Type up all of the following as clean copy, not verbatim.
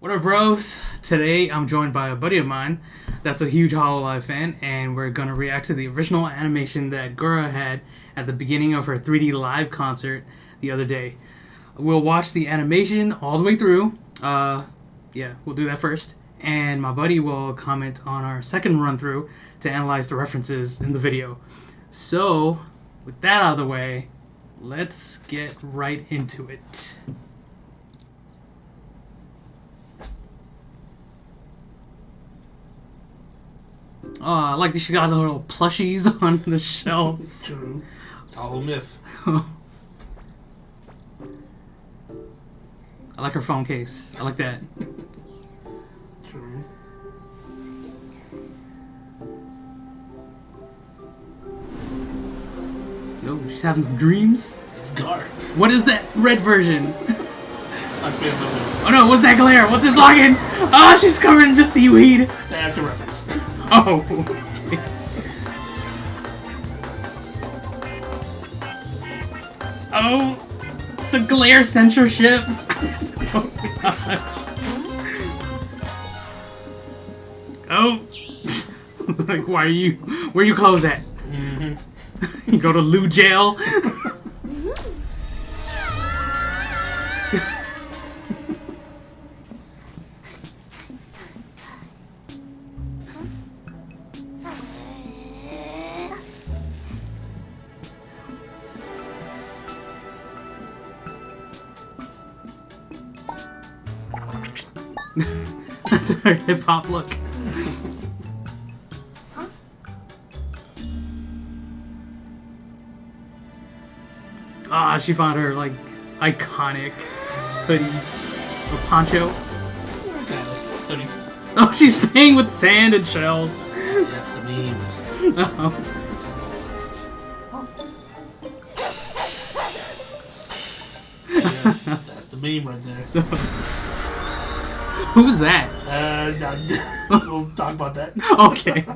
What up, bros? Today I'm joined by a buddy of mine that's a huge Hololive fan, and we're gonna react to the original animation that Gura had at the beginning of her 3D live concert the other day. We'll watch the animation all the way through. We'll do that first. And my buddy will comment on our second run through to analyze the references in the video. So, with that out of the way, let's get right into it. Oh, I like that she got the little plushies on the shelf. True. It's all a myth. I like her phone case. I like that. True. Oh, she's having some dreams. It's Gawr. What is that red version? Let's be a little bit. Oh no, what's that glare? What's it blocking? Oh, she's covered in just seaweed. That's a reference. Oh. Okay. Oh, the glare censorship. Oh gosh. Oh. Like, why are you? Where you clothes at? You go to Lou jail. That's her hip hop look. Ah, she found her like iconic hoodie or poncho. Hoodie. Oh, she's playing with sand and shells. That's the memes. Oh. Yeah, that's the meme right there. Who's that? We'll talk about that. Okay.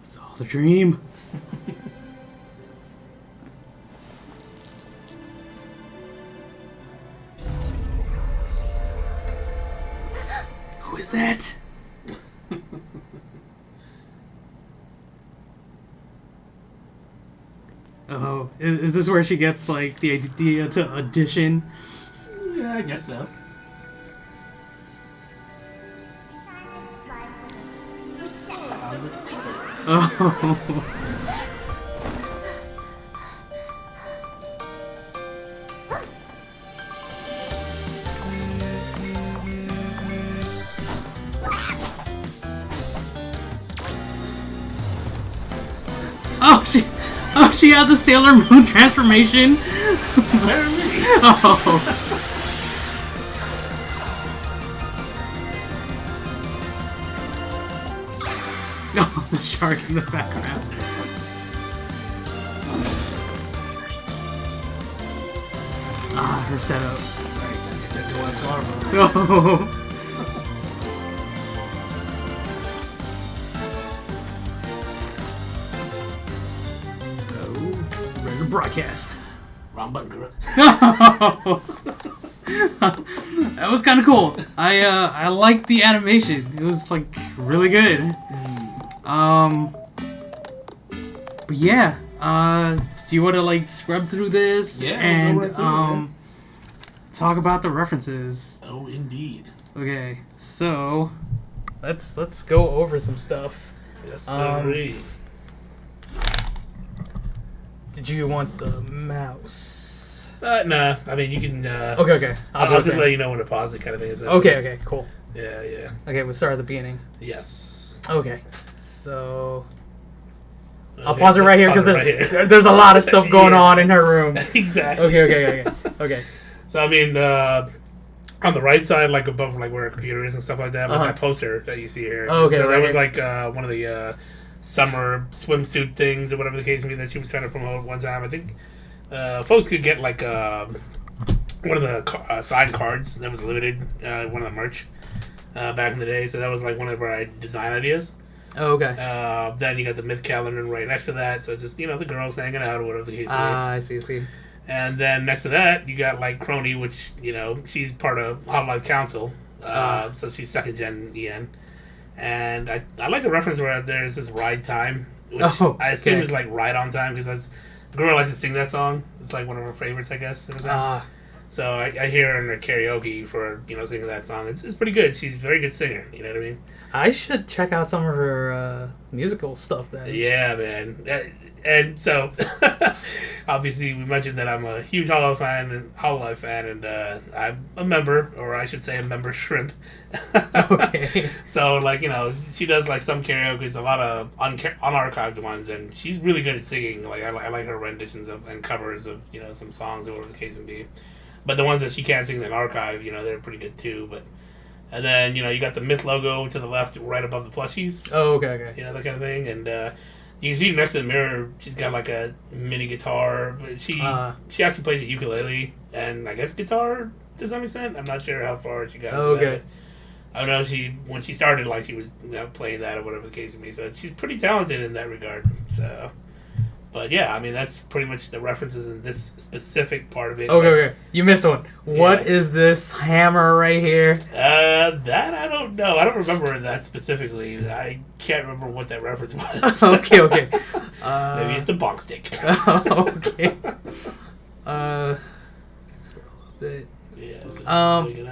It's all a dream. Who is that? Oh, is this where she gets like the idea to audition? Yeah, I guess so. Oh. Oh, she has a Sailor Moon transformation. Apparently. Oh. Oh, the shark in the background. Ah, her setup. That's right. That's the one Gawr, bro. Oh. Ready to broadcast. Wrong button, Gura. That was kind of cool. I liked the animation. It was like really good. But yeah. Do you want to like scrub through this and talk about the references? Oh, indeed. Okay, so let's go over some stuff. Yes, sir. Did you want the mouse? Nah. I mean, you can. Okay. I'll just let you know when to pause it, kind of thing. Is that Okay, cool. Yeah. Okay, we'll start at the beginning. Yes. Okay, so I'll pause it right here because there's a lot of stuff going on in her room. Exactly. Okay. So I mean, on the right side, like above, like where a computer is and stuff like that, like that poster that you see here. Oh, okay. So right that was here. like one of the summer swimsuit things or whatever the case may be that she was trying to promote one time. I think folks could get like one of the side cards that was limited, one of the merch back in the day. So that was like one of our design ideas. Oh, okay. Then you got the myth calendar right next to that. So it's just, the girls hanging out or whatever the case may be. I see. And then next to that, you got like Crony, which she's part of Hololive Council, so she's second gen EN. And I like the reference where there's this ride time, which I assume is like ride on time because Gura likes to sing that song. It's like one of her favorites, I guess, in a sense. So I hear her in her karaoke for singing that song. It's pretty good. She's a very good singer. You know what I mean? I should check out some of her musical stuff then. Yeah, man. And so, obviously, we mentioned that I'm a huge Hololive fan, and I'm a member, or I should say a member shrimp. Okay. So, like, she does, like, some karaoke, a lot of unarchived ones, and she's really good at singing. Like, I like her renditions and covers of, some songs or whatever the case may be. But the ones that she can't sing in archive, they're pretty good, too. And then, you got the Myth logo to the left, right above the plushies. Oh, okay. That kind of thing, and... you can see next to the mirror, she's got like a mini guitar. But she actually plays a ukulele and I guess guitar to some extent. I'm not sure how far she got into that. I don't know. When she started, like she was playing that or whatever the case may be. So she's pretty talented in that regard. So, but yeah, I mean that's pretty much the references in this specific part of it. Okay. You missed one. Yeah. What is this hammer right here? That I don't know. I don't remember that specifically. I can't remember what that reference was. Okay. Maybe it's the bonk stick. Okay.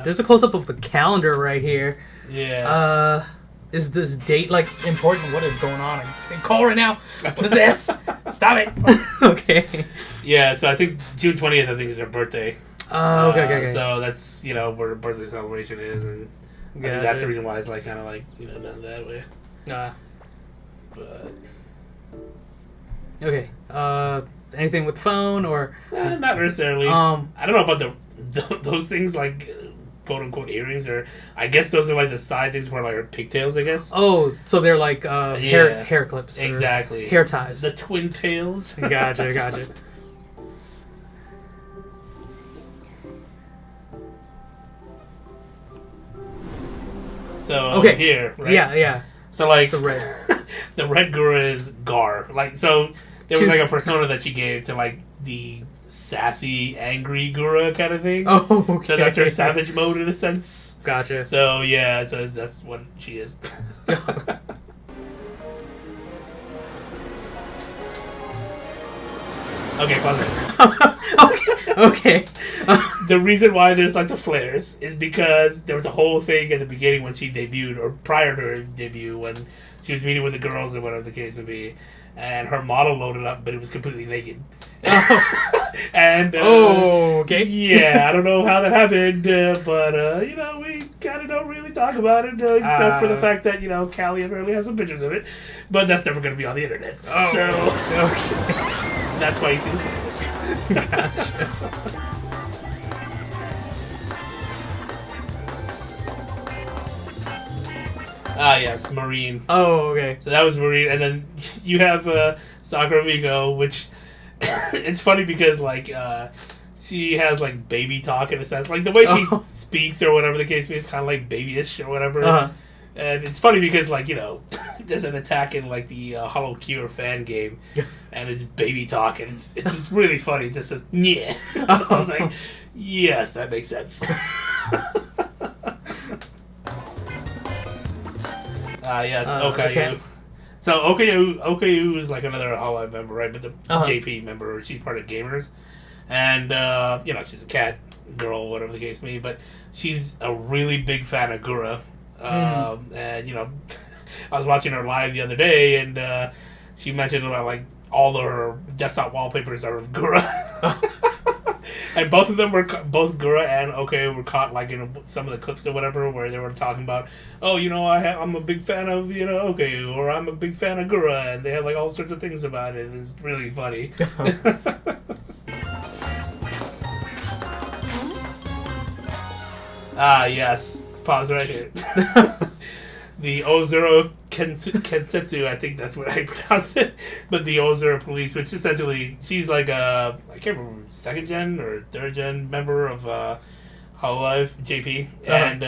There's a close up of the calendar right here. Yeah. Is this date like important? What is going on? I'm call right now. What is this? Stop it. Okay. Yeah. So I think June 20th. I think is her birthday. Oh, okay. So that's where her birthday celebration is, and I think that's the reason why it's like kind of like done that way. But okay. Anything with the phone or? Not necessarily. I don't know about those things like quote unquote earrings, or I guess those are like the side things for like her pigtails. I guess. Oh, so they're like hair clips. Exactly. Hair ties. The twin tails. Gotcha. So here, right? Yeah. So like the red, the red Gura is Gawr. Like so, there was like a persona that she gave to like the sassy, angry Gura kind of thing. Oh, okay. So that's her savage mode in a sense. Gotcha. So yeah, so that's what she is. Okay, pause it. Okay. The reason why there's like the flares is because there was a whole thing at the beginning when she debuted, or prior to her debut, when she was meeting with the girls or whatever the case would be, and her model loaded up, but it was completely naked. And okay. Yeah, I don't know how that happened, but we kind of don't really talk about it, except for the fact that Callie apparently has some pictures of it, but that's never going to be on the internet. Oh, so okay. That's why you see the flares. Gotcha. Yes, Marine. Oh, okay. So that was Marine, and then you have Sakura Miko, which it's funny because like she has like baby talk in a sense, like the way she speaks or whatever the case may be is kind of like babyish or whatever. Uh-huh. And it's funny because like there's an attack in like the Hollow Cure fan game, and it's baby talk, and it's just really funny. It just says yeah. I was like, yes, that makes sense. Yes, Okayu. Okay. So Okayu is like another Hololive member, right? But the JP member, she's part of Gamers, and she's a cat girl, whatever the case may be. But she's a really big fan of Gura, and I was watching her live the other day, and she mentioned about like all of her desktop wallpapers are of Gura. And both of them both Gura and Okayu were caught like in some of the clips or whatever where they were talking about, I'm a big fan of Okayu, or I'm a big fan of Gura, and they had like all sorts of things about it. It's really funny. Yes, let's pause right here. The Ozero Kensetsu, I think that's what I pronounced it, but the Ozero Police, which essentially, she's like I can't remember, second gen or third gen member of Hololive, JP, and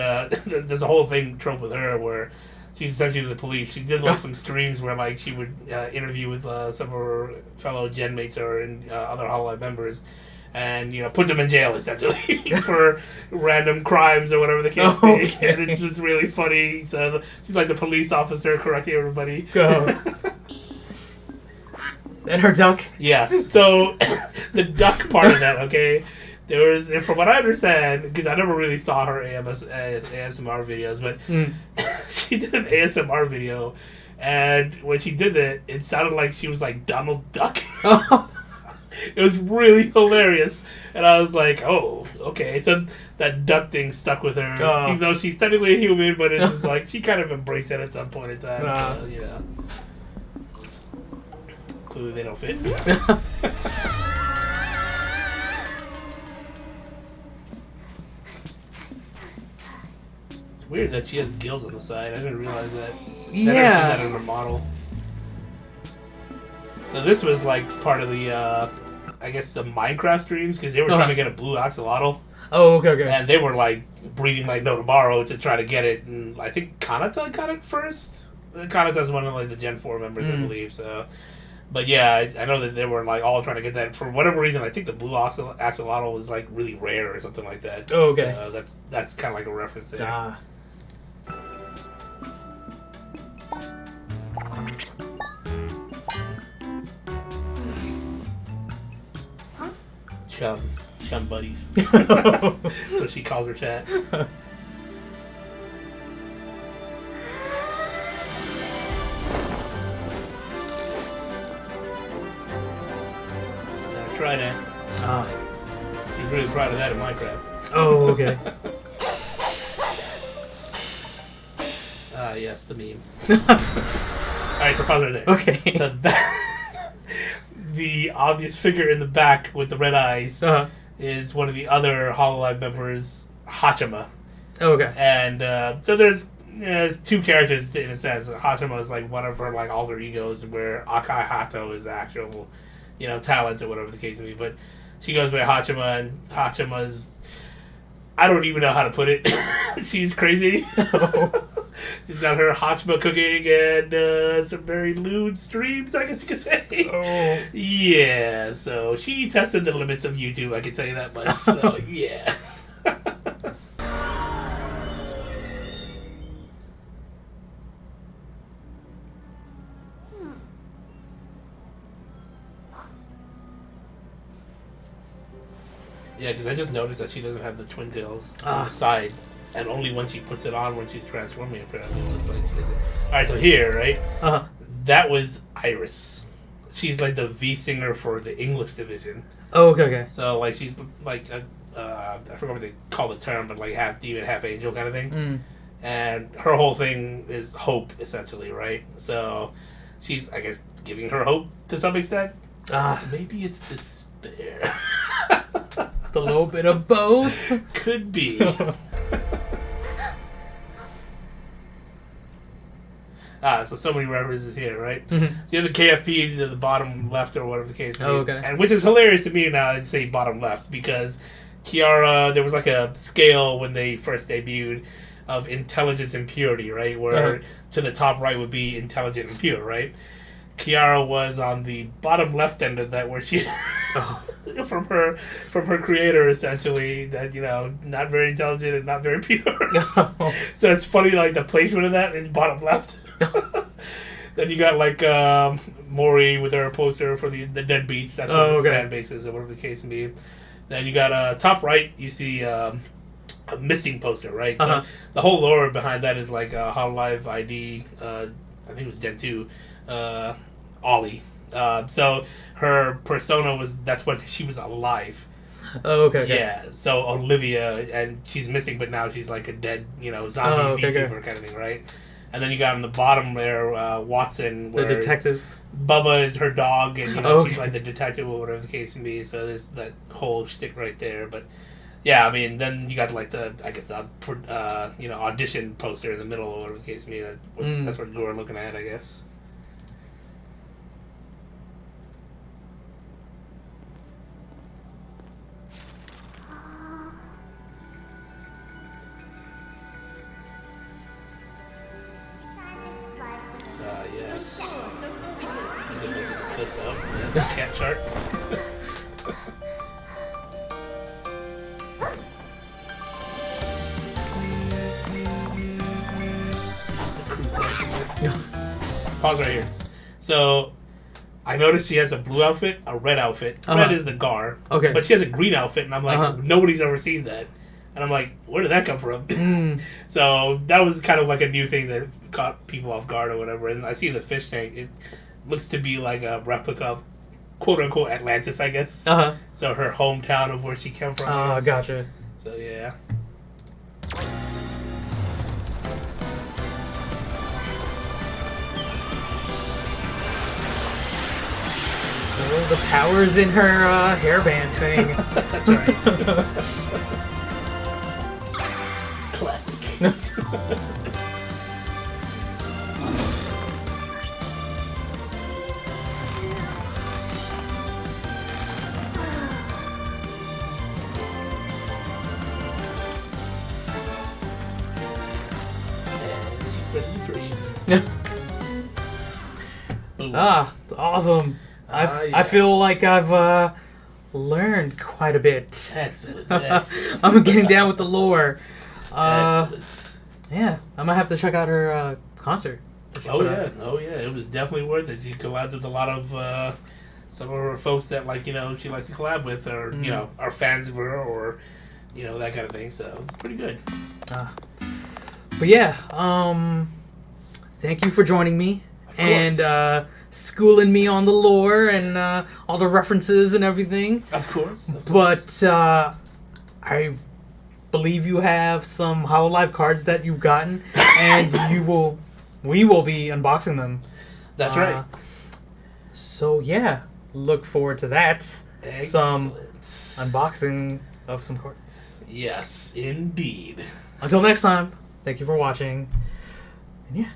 there's a whole thing trope with her where she's essentially the police. She did like some streams where like she would interview with some of her fellow gen mates or other Hololive members, and put them in jail essentially for random crimes or whatever the case may be. And it's just really funny. So she's like the police officer correcting everybody. And her duck. Yes. So the duck part of that, okay. There was, and from what I understand, because I never really saw her ASMR videos, but she did an ASMR video, and when she did it, it sounded like she was like Donald Duck. It was really hilarious, and I was like, "Oh, okay." So that duck thing stuck with her, even though she's technically a human, but it's just like she kind of embraced it at some point in time. So, clearly they don't fit. Weird that she has gills on the side. I didn't realize that. Yeah. I never seen that in her model. So this was like part of the, I guess the Minecraft streams, because they were trying to get a blue axolotl. Oh, okay. And they were like breeding like no tomorrow to try to get it, and I think Kanata got it first. Kanata's one of like the Gen 4 members, I believe. So, but yeah, I know that they were like all trying to get that for whatever reason. I think the blue axolotl was like really rare or something like that. Oh, okay. So that's kind of like a reference there. Chum buddies. That's what she calls her chat. Never tried it. She's really proud of that in Minecraft. Oh, okay. Yes, the meme. Alright, so pause right there. Okay. So that the obvious figure in the back with the red eyes is one of the other HoloLive members, Hachima. Oh, okay. And so there's two characters in a sense. Hachima is like one of her like alter egos, where Akai Hato is the actual, talent or whatever the case may be. But she goes by Hachima, and Hachima's, I don't even know how to put it. She's crazy. She's got her Hachima cooking and some very lewd streams, I guess you could say. Oh. Yeah, so she tested the limits of YouTube, I can tell you that much. So, yeah. Yeah, because I just noticed that she doesn't have the twin tails on the side. And only when she puts it on when she's transforming, apparently. It looks like she does it. Alright, so here, right? That was Iris. She's like the V singer for the English division. Oh, okay. So, like, she's like, I forgot what they call the term, but like half demon, half angel kind of thing. And her whole thing is hope, essentially, right? So, she's, I guess, giving her hope to some extent. Maybe it's despair. A little bit of both. Could be. So many references here, right? So you have the KFP to the bottom left or whatever the case may be. Oh, okay. And which is hilarious to me now, I'd say bottom left, because Kiara, there was like a scale when they first debuted of intelligence and purity, right? Where to the top right would be intelligent and pure, right? Kiara was on the bottom left end of that, where she from her creator, essentially, that not very intelligent and not very pure. So it's funny, like the placement of that is bottom left. Then you got like Mori with her poster for the Deadbeats. That's what the fan base is, or whatever the case may be. Then you got top right, you see a missing poster, right? So the whole lore behind that is like HoloLive ID. I think it was Gen 2. Ollie. So her persona that's when she was alive. Oh, okay. Yeah, so Olivia, and she's missing, but now she's like a dead, zombie VTuber kind of thing, right? And then you got on the bottom there, Watson, where the detective. Bubba is her dog, and she's like the detective or whatever the case may be. So there's that whole shtick right there. But yeah, I mean, then you got like the audition poster in the middle or whatever the case may be. That's what Gura looking at, I guess. Yes. Cat chart. pause right here. So, I noticed she has a blue outfit, a red outfit. Red is the Gawr. Okay. But she has a green outfit, and I'm like, nobody's ever seen that. And I'm like, where did that come from? So, that was kind of like a new thing that caught people off guard or whatever. And I see the fish tank. It looks to be like a replica of quote-unquote Atlantis, I guess. So, her hometown of where she came from. Oh, gotcha. So, yeah. The power's in her hairband thing. That's right. Classic. Awesome. I feel like I've learned quite a bit. Excellent. Excellent. I'm getting down with the lore. Excellent. Yeah, I'm gonna have to check out her concert. Oh yeah, it was definitely worth it. She collabed with a lot of some of her folks that she likes to collab with, or are fans of her, or that kind of thing. So it's pretty good. But yeah, thank you for joining me and schooling me on the lore and all the references and everything. Of course. But I believe you have some Hololive cards that you've gotten, and we will be unboxing them. That's right. So yeah, look forward to that. Excellent. Some unboxing of some cards. Yes, indeed. Until next time, thank you for watching. And yeah.